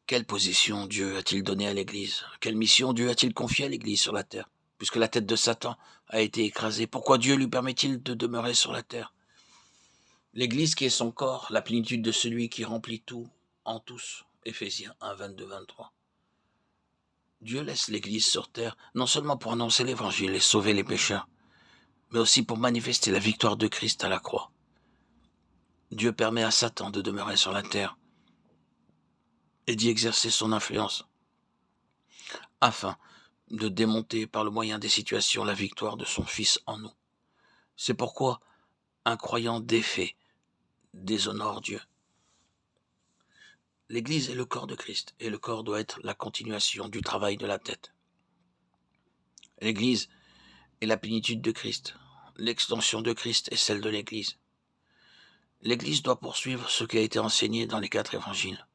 Quelle position Dieu a-t-il donnée à l'Église? Quelle mission Dieu a-t-il confiée à l'Église sur la terre? Puisque la tête de Satan a été écrasée, pourquoi Dieu lui permet-il de demeurer sur la terre? L'Église qui est son corps, la plénitude de celui qui remplit tout en tous. Éphésiens 1, 22-23. Dieu laisse l'Église sur terre, non seulement pour annoncer l'Évangile et sauver les pécheurs, mais aussi pour manifester la victoire de Christ à la croix. Dieu permet à Satan de demeurer sur la terre et d'y exercer son influence, afin de démonter par le moyen des situations la victoire de son Fils en nous. C'est pourquoi un croyant défait déshonore Dieu. L'Église est le corps de Christ, et le corps doit être la continuation du travail de la tête. L'Église est la plénitude de Christ. L'extension de Christ est celle de l'Église. L'Église doit poursuivre ce qui a été enseigné dans les 4 évangiles.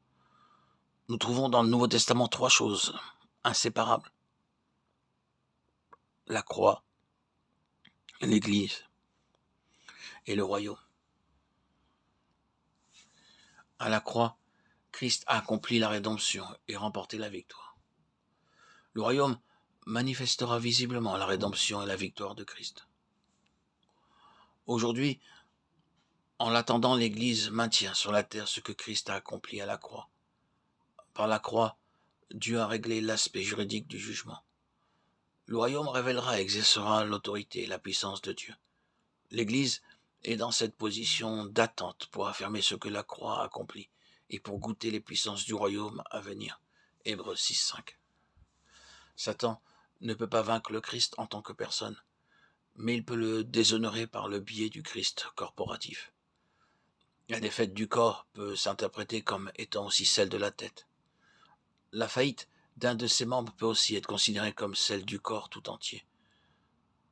Nous trouvons dans le Nouveau Testament 3 choses inséparables. La croix, l'Église et le royaume. À la croix, Christ a accompli la rédemption et remporté la victoire. Le royaume manifestera visiblement la rédemption et la victoire de Christ. Aujourd'hui, en l'attendant, l'Église maintient sur la terre ce que Christ a accompli à la croix. Par la croix, Dieu a réglé l'aspect juridique du jugement. Le royaume révélera et exercera l'autorité et la puissance de Dieu. L'Église est dans cette position d'attente pour affirmer ce que la croix a accompli et pour goûter les puissances du royaume à venir. Hébreux 6:5. Satan ne peut pas vaincre le Christ en tant que personne, mais il peut le déshonorer par le biais du Christ corporatif. La défaite du corps peut s'interpréter comme étant aussi celle de la tête. La faillite d'un de ses membres peut aussi être considérée comme celle du corps tout entier.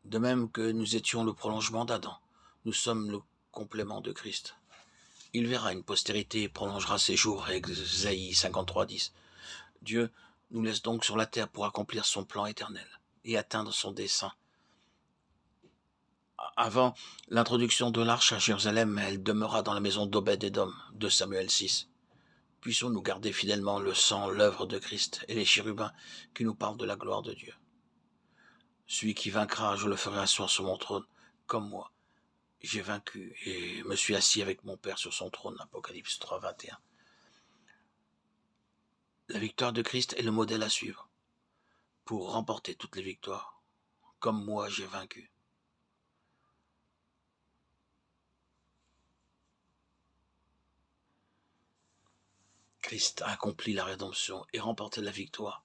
De même que nous étions le prolongement d'Adam, nous sommes le complément de Christ. Il verra une postérité et prolongera ses jours. Ésaïe 53:10. Dieu nous laisse donc sur la terre pour accomplir son plan éternel et atteindre son dessein. Avant l'introduction de l'arche à Jérusalem, elle demeura dans la maison d'Obed-Édom, de Samuel 6. Puissions-nous garder fidèlement le sang, l'œuvre de Christ et les chérubins qui nous parlent de la gloire de Dieu. Celui qui vaincra, je le ferai asseoir sur mon trône, comme moi. J'ai vaincu et me suis assis avec mon Père sur son trône. Apocalypse 3, 21. La victoire de Christ est le modèle à suivre pour remporter toutes les victoires, comme moi j'ai vaincu. Christ a accompli la rédemption et remporté la victoire.